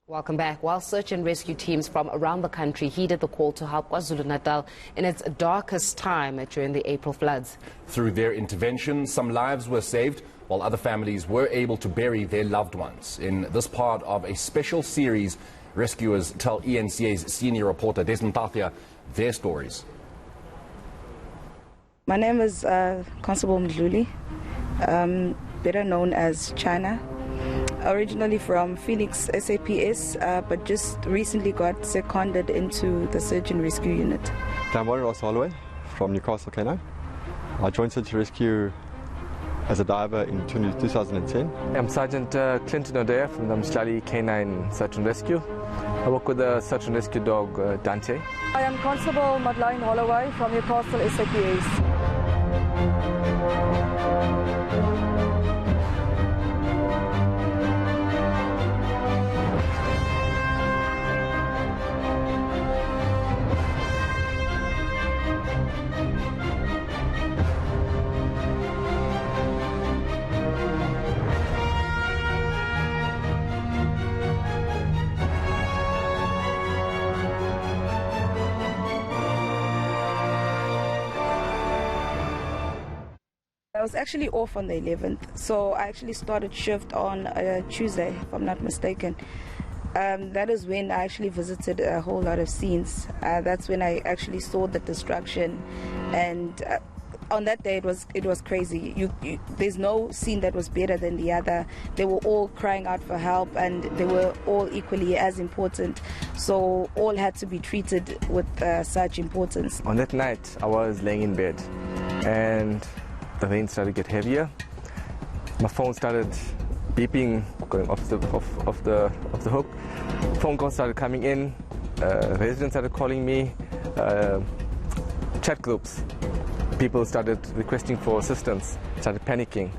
Welcome back. While search and rescue teams from around the country heeded the call to help KwaZulu-Natal in its darkest time during the April floods. Through their intervention, some lives were saved, while other families were able to bury their loved ones. In this part of a special series, rescuers tell eNCA's senior reporter Dasen Thathiah their stories. My name is Constable Mdluli, better known as China. Originally from Phoenix SAPS, but just recently got seconded into the search and rescue unit. I'm Ross Holloway from Newcastle, Canine. I joined search and rescue as a diver in 2010. I'm Sergeant Clinton O'Dea from the Mshlali Canine Search and Rescue. I work with the search and rescue dog Dante. I am Constable Madeleine Holloway from Newcastle SAPS. I was actually off on the 11th, so I actually started shift on Tuesday, if I'm not mistaken. That is when I actually visited a whole lot of scenes. That's when I actually saw the destruction, and on that day it was crazy. There's no scene that was better than the other. They were all crying out for help, and they were all equally as important. So all had to be treated with such importance. On that night, I was laying in bed, and the rain started to get heavier. My phone started beeping, going off the hook. Phone calls started coming in. Residents started calling me. Chat groups. People started requesting for assistance. Started panicking.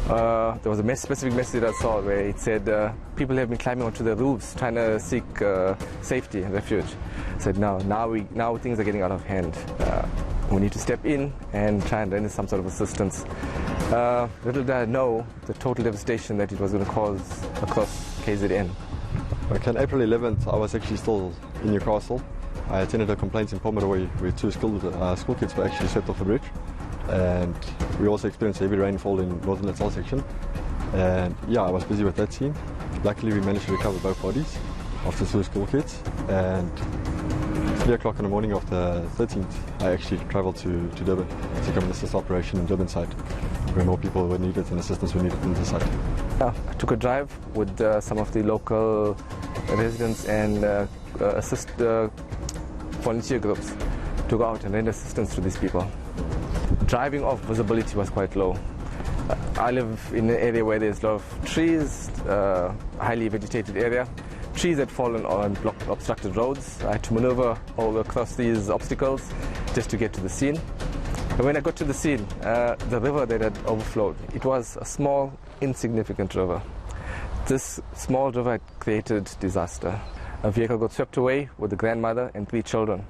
There was a specific message I saw where it said people have been climbing onto the roofs trying to seek safety and refuge. I said now things are getting out of hand. We need to step in and try and render some sort of assistance. Little did I know the total devastation that it was going to cause across KZN. Okay, on April 11th, I was actually still in Newcastle. I attended a complaint in Pomeroy where two school kids were actually swept off the bridge. And we also experienced heavy rainfall in northern Natal section. And yeah, I was busy with that scene. Luckily, we managed to recover both bodies of the two school kids. And 3 o'clock in the morning of the 13th, I actually travelled to Durban to come and assist operation in Durban site, where more people were needed and assistance were needed in the site. I took a drive with some of the local residents and volunteer groups to go out and render assistance to these people. Driving off, visibility was quite low. I live in an area where there's a lot of trees, highly vegetated area. Trees had fallen on obstructed roads. I had to maneuver all across these obstacles just to get to the scene. And when I got to the scene, the river that had overflowed, it was a small, insignificant river. This small river had created disaster. A vehicle got swept away with the grandmother and 3 children.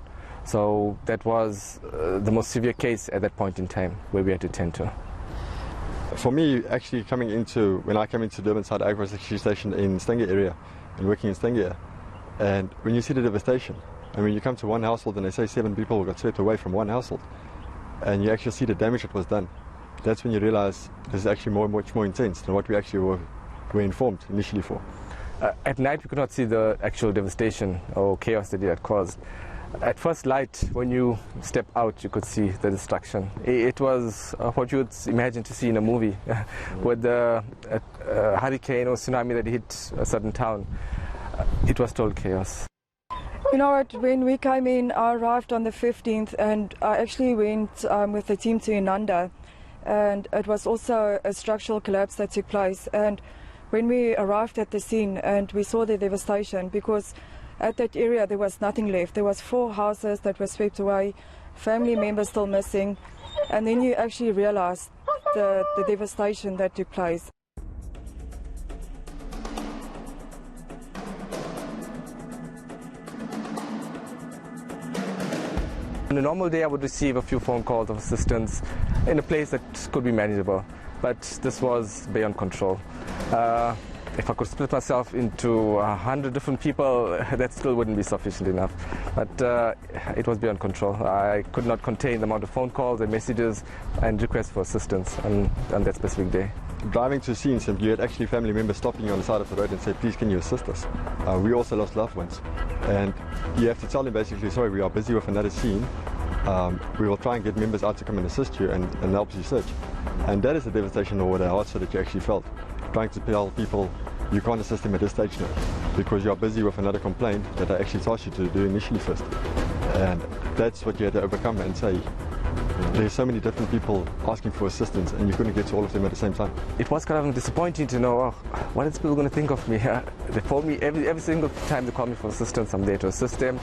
So that was the most severe case at that point in time where we had to tend to. For me, actually when I came into Durban side, I was actually stationed in Stanger area and working in Stanger. And when you see the devastation, I mean, you come to one household and they say 7 people got swept away from one household, and you actually see the damage that was done. That's when you realize this is actually much more intense than what we actually were informed initially for. At night, we could not see the actual devastation or chaos that it had caused. At first light, when you step out, you could see the destruction. It was what you would imagine to see in a movie, with a hurricane or tsunami that hit a certain town. It was total chaos. You know what, when we came in, I arrived on the 15th, and I actually went with the team to Inanda, and it was also a structural collapse that took place. And when we arrived at the scene and we saw the devastation, because at that area there was nothing left. There was 4 houses that were swept away, family members still missing, and then you actually realize the devastation that took place. On a normal day, I would receive a few phone calls of assistance in a place that could be manageable, but this was beyond control. if I could split myself into 100 different people, that still wouldn't be sufficient enough. But it was beyond control. I could not contain the amount of phone calls and messages and requests for assistance on that specific day. Driving to scenes, and you had actually family members stopping you on the side of the road and say, please, can you assist us? We also lost loved ones. And you have to tell them basically, sorry, we are busy with another scene. We will try and get members out to come and assist you and help you search. And that is the devastation or the hardship that you actually felt. Trying to tell people you can't assist them at this stage now because you are busy with another complaint that I actually tasked you to do initially first. And that's what you had to overcome and say, there's so many different people asking for assistance and you couldn't get to all of them at the same time. It was kind of disappointing to know, what is people going to think of me? They call me every single time they call me for assistance, I'm there to assist them.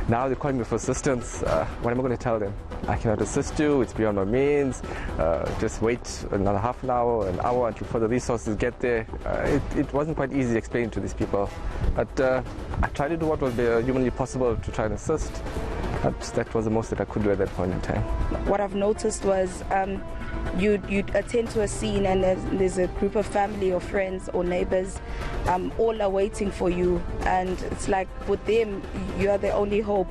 Now they're calling me for assistance. What am I going to tell them? I cannot assist you, it's beyond my means. Just wait another half an hour until further resources get there. It wasn't quite easy explaining to these people. But I tried to do what was humanly possible to try and assist. But that was the most that I could do at that point in time. What I've noticed was you'd attend to a scene and there's a group of family or friends or neighbors all are waiting for you, and it's like with them you are the only hope.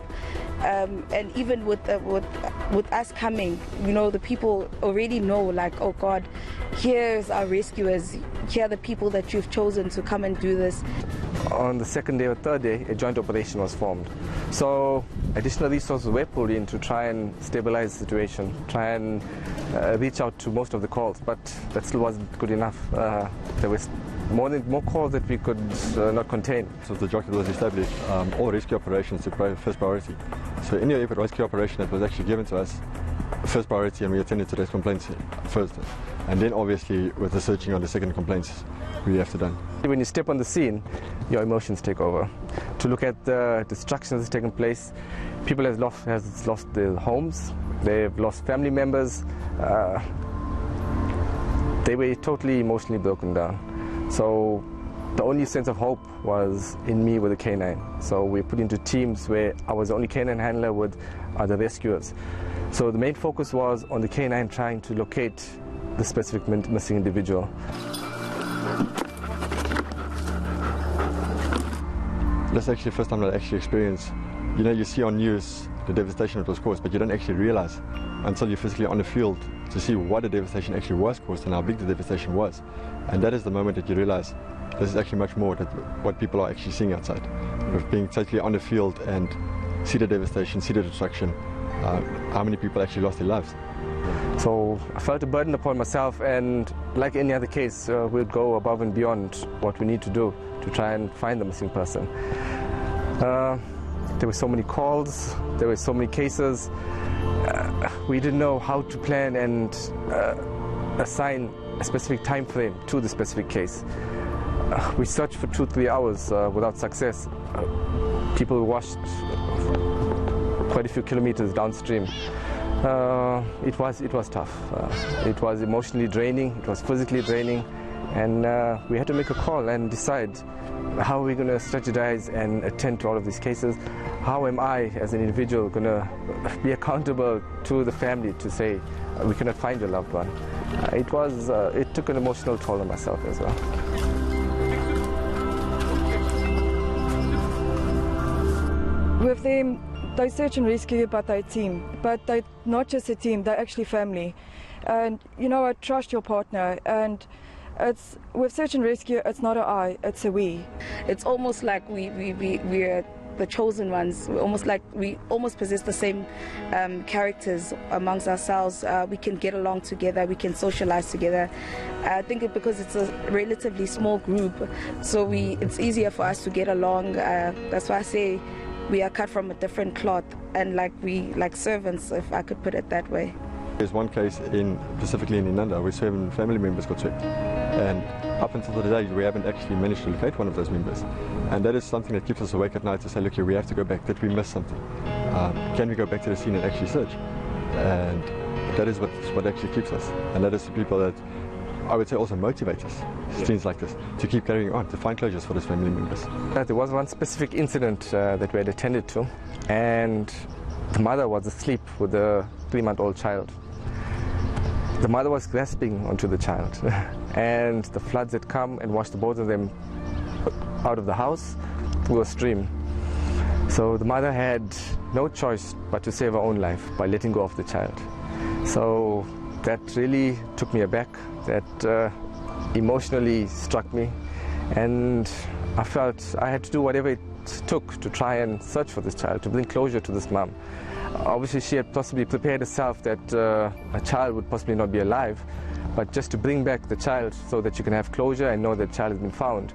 And even with us coming, you know, the people already know, like, oh God, here's our rescuers, here are the people that you've chosen to come and do this. On the second day or third day, a joint operation was formed. So additional resources were pulled in to try and stabilize the situation, try and reach out to most of the calls, but that still wasn't good enough. There was more calls that we could not contain. So the jockey was established, all rescue operations took first priority. So any rescue operation that was actually given to us, first priority, and we attended to those complaints first. And then obviously with the searching on the second complaints, we have to done. When you step on the scene, your emotions take over. To look at the destruction that's taken place, people have lost their homes, they've lost family members, they were totally emotionally broken down. So the only sense of hope was in me with a canine. So we put into teams where I was the only canine handler with other rescuers. So the main focus was on the canine trying to locate the specific missing individual. That's actually the first time that I actually experienced, you know, you see on news the devastation that was caused, but you don't actually realize until you're physically on the field to see what the devastation actually was caused and how big the devastation was. And that is the moment that you realize this is actually much more than what people are actually seeing outside. Of being totally on the field and see the devastation, see the destruction, how many people actually lost their lives. So I felt a burden upon myself, and like any other case, we'll go above and beyond what we need to do to try and find the missing person. There were so many calls, there were so many cases. We didn't know how to plan and assign a specific time frame to the specific case. We searched for 2-3 hours without success. People washed quite a few kilometers downstream. It was tough. It was emotionally draining, it was physically draining, and we had to make a call and decide how are we going to strategize and attend to all of these cases. How am I as an individual going to be accountable to the family to say we cannot find your loved one. It took an emotional toll on myself as well. With them, they search and rescue, but they're a team. But they're not just a team, they're actually family. And you know, I trust your partner, and it's with search and rescue, it's not an I, it's a we. It's almost like we're the chosen ones. We almost possess the same characters amongst ourselves. We can get along together, we can socialize together. I think because it's a relatively small group, so it's easier for us to get along. That's why I say we are cut from a different cloth, and like servants, if I could put it that way. There's one case specifically in eNCA where 7 family members got swept, and up until today we haven't actually managed to locate one of those members, and that is something that keeps us awake at night to say, look, here, we have to go back. Did we miss something? Can we go back to the scene and actually search? And that is what actually keeps us, and that is the people that I would say also motivate us, scenes like this, to keep carrying on, to find closures for those family members. There was one specific incident that we had attended to, and the mother was asleep with a 3-month-old child. The mother was grasping onto the child and the floods had come and washed both of them out of the house through a stream. So the mother had no choice but to save her own life by letting go of the child. So that really took me aback, that emotionally struck me, and I felt I had to do whatever it took to try and search for this child, to bring closure to this mom. Obviously she had possibly prepared herself that a child would possibly not be alive, but just to bring back the child so that you can have closure and know that the child has been found,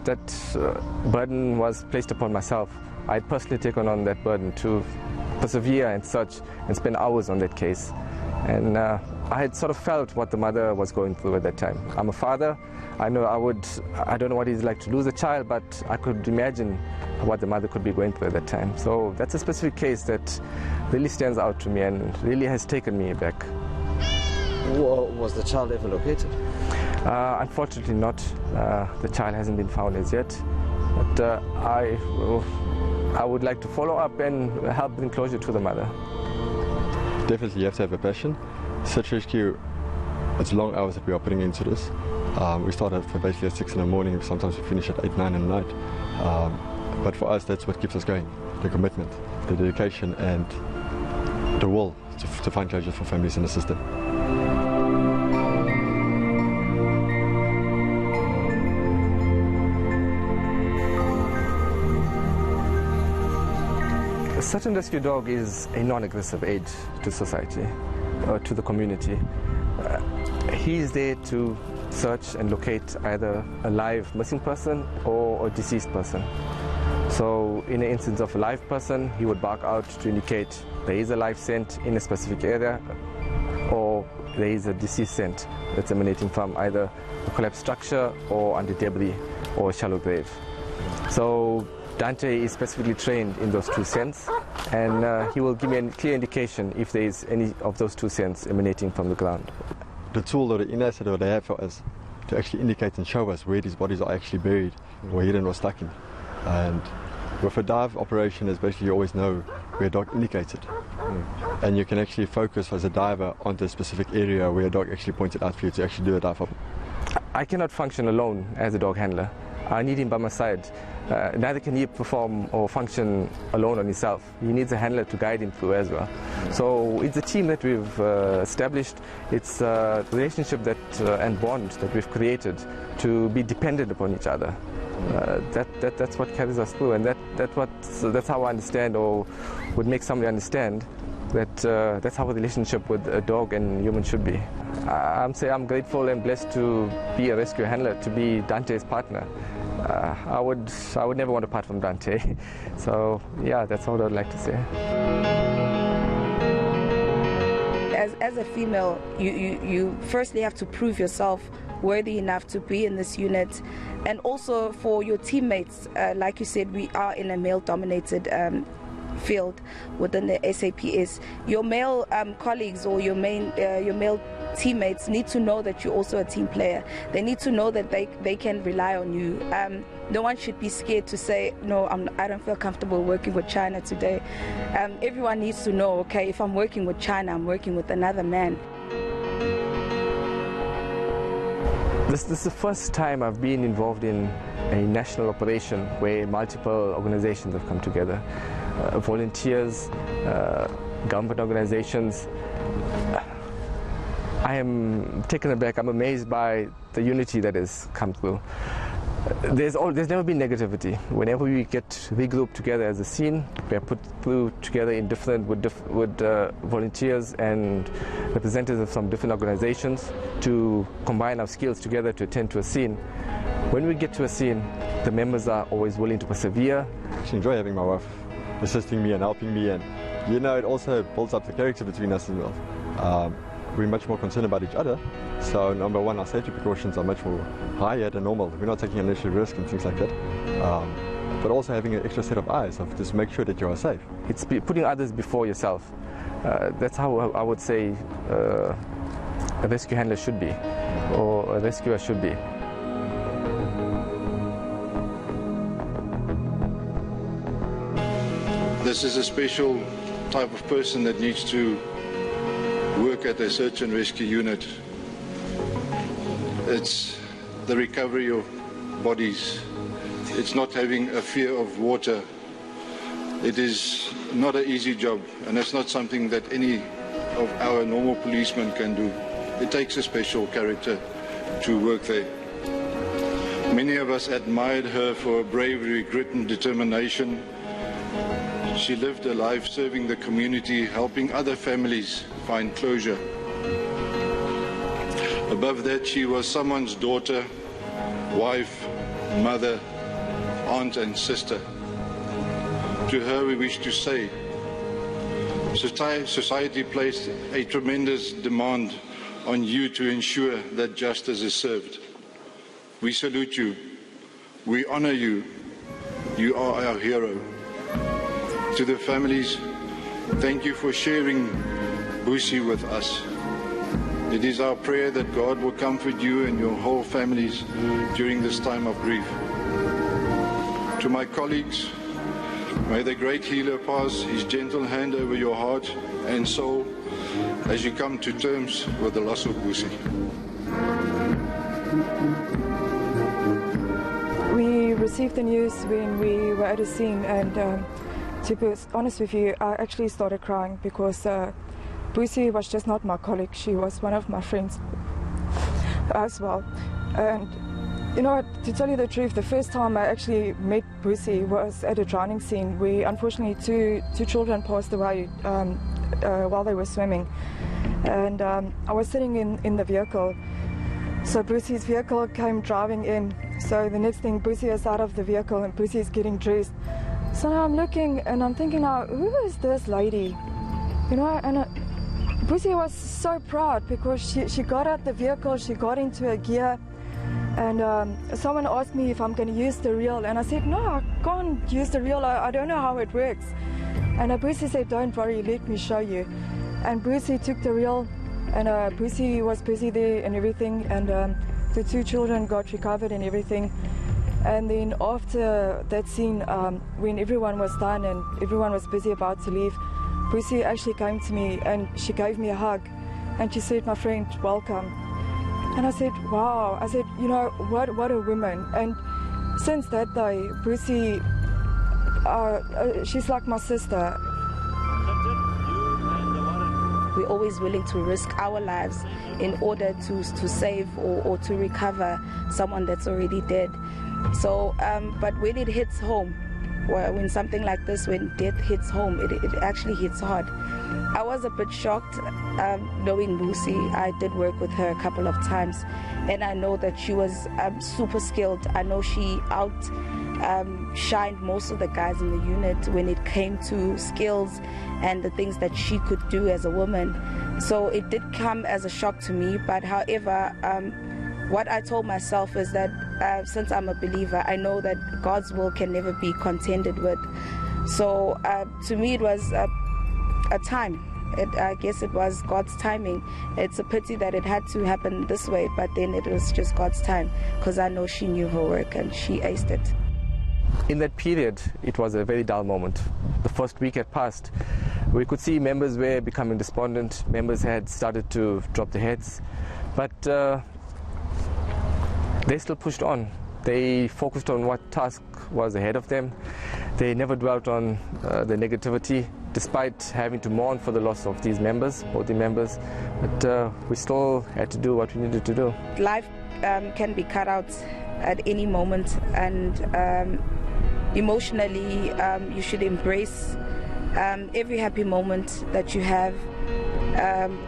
that burden was placed upon myself. I had personally taken on that burden to persevere and search and spend hours on that case. And I had sort of felt what the mother was going through at that time. I'm a father. I know I don't know what it's like to lose a child, but I could imagine what the mother could be going through at that time. So that's a specific case that really stands out to me and really has taken me back. Was the child ever located? Unfortunately not. The child hasn't been found as yet. But I would like to follow up and help bring closure to the mother. Definitely you have to have a passion. Search rescue, it's long hours that we are putting into this. We start at basically at 6 in the morning, sometimes we finish at 8, 9 in the night. But for us that's what keeps us going, the commitment, the dedication and the will to find closure for families in the system. A search and rescue dog is a non-aggressive aid to society, to the community. He is there to search and locate either a live missing person or a deceased person. So in the instance of a live person, he would bark out to indicate there is a live scent in a specific area, or there is a deceased scent that's emanating from either a collapsed structure or under debris or a shallow grave. So Dante is specifically trained in those two scents, and he will give me a clear indication if there is any of those two scents emanating from the ground. The tool or the eNCA that they have for us to actually indicate and show us where these bodies are actually buried or hidden or stuck in. And with a dive operation, is basically you always know where a dog indicated. And you can actually focus as a diver onto a specific area where a dog actually pointed out for you to actually do a dive up. I cannot function alone as a dog handler. I need him by my side. Neither can he perform or function alone on himself. He needs a handler to guide him through as well. So it's a team that we've established. It's a relationship that and bond that we've created to be dependent upon each other. That's what carries us through, and that's how I understand, or would make somebody understand that that's how a relationship with a dog and human should be. I'm grateful and blessed to be a rescue handler, to be Dante's partner. I would never want to part from Dante. So yeah, that's all I'd like to say. As a female, you firstly have to prove yourself worthy enough to be in this unit, and also for your teammates. Like you said, we are in a male-dominated field within the SAPS. Your male colleagues or your male teammates need to know that you're also a team player. They need to know that they can rely on you. No one should be scared to say, no, I don't feel comfortable working with China today. Everyone needs to know, okay, if I'm working with China, I'm working with another man. This is the first time I've been involved in a national operation where multiple organizations have come together. Volunteers, government organizations. I am taken aback. I'm amazed by the unity that has come through. There's never been negativity. Whenever we get regrouped together as a scene, we are put through together in with volunteers and representatives from different organizations to combine our skills together to attend to a scene. When we get to a scene, the members are always willing to persevere. I actually enjoy having my wife assisting me and helping me, and it also builds up the character between us as well. We're much more concerned about each other, so number one, our safety precautions are much more higher than normal. We're not taking unnecessary risk and things like that, but also having an extra set of eyes of just make sure that you are safe. It's putting others before yourself. That's how I would say a rescue handler should be, or a rescuer should be. This is a special type of person that needs to work at a search and rescue unit. It's the recovery of bodies. It's not having a fear of water. It is not an easy job, and it's not something that any of our normal policemen can do. It takes a special character to work there. Many of us admired her for her bravery, grit and determination. She lived a life serving the community, helping other families find closure. Above that, she was someone's daughter, wife, mother, aunt and sister. To her we wish to say, society placed a tremendous demand on you to ensure that justice is served. We salute you. We honor you. You are our hero. To the families, thank you for sharing Busi with us. It is our prayer that God will comfort you and your whole families during this time of grief. To my colleagues, may the great healer pass his gentle hand over your heart and soul as you come to terms with the loss of Busi. We received the news when we were at a scene, and to be honest with you, I actually started crying because Busi was just not my colleague, she was one of my friends as well. And you know, to tell you the truth, the first time I actually met Busi was at a drowning scene where unfortunately two children passed away while they were swimming. And I was sitting in the vehicle. So Busi's vehicle came driving in. So the next thing, Busi is out of the vehicle and Busi is getting dressed. So now I'm looking and I'm thinking, now, who is this lady? You know, and Busi was so proud because she got out the vehicle, she got into a gear. And someone asked me if I'm going to use the reel, and I said, no, I can't use the reel, I don't know how it works. And Busi said, don't worry, let me show you. And Busi took the reel, and Busi was busy there and everything, and the two children got recovered and everything. And then after that scene, when everyone was done and everyone was busy about to leave, Busi actually came to me and she gave me a hug, and she said, my friend, welcome. And I said, wow. I said, you know, what a woman. And since that day, Busi, she's like my sister. We're always willing to risk our lives in order to save or to recover someone that's already dead. So, but when it hits home, when something like this, when death hits home, it actually hits hard. I was a bit shocked knowing Busi. I did work with her a couple of times, and I know that she was super skilled. I know she shined most of the guys in the unit when it came to skills and the things that she could do as a woman. So it did come as a shock to me, but however, what I told myself is that since I'm a believer, I know that God's will can never be contended with. So to me it was a time. I guess it was God's timing. It's a pity that it had to happen this way, but then it was just God's time, because I know she knew her work and she aced it. In that period, it was a very dull moment. The first week had passed. We could see members were becoming despondent. Members had started to drop their heads, but they still pushed on. They focused on what task was ahead of them. They never dwelt on the negativity, despite having to mourn for the loss of these members, both the members. But we still had to do what we needed to do. Life can be cut out at any moment, and emotionally you should embrace every happy moment that you have,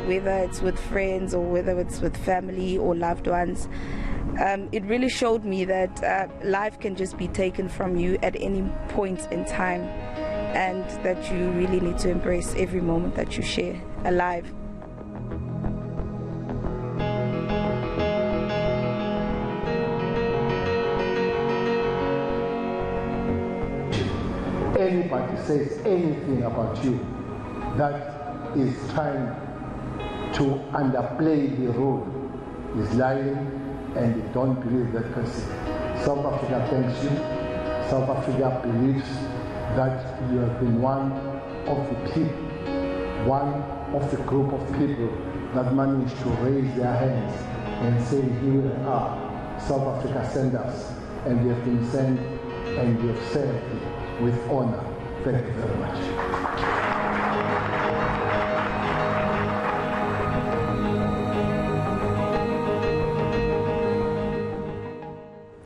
whether it's with friends or whether it's with family or loved ones. It really showed me that life can just be taken from you at any point in time, and that you really need to embrace every moment that you share alive. Anybody says anything about you that is trying to underplay the role is lying, and don't believe that person. South Africa thanks you. South Africa believes that you have been one of the people, one of the group of people that managed to raise their hands and say, here we are, South Africa sent us, and we have been sent and we have served with honor. Thank you very much.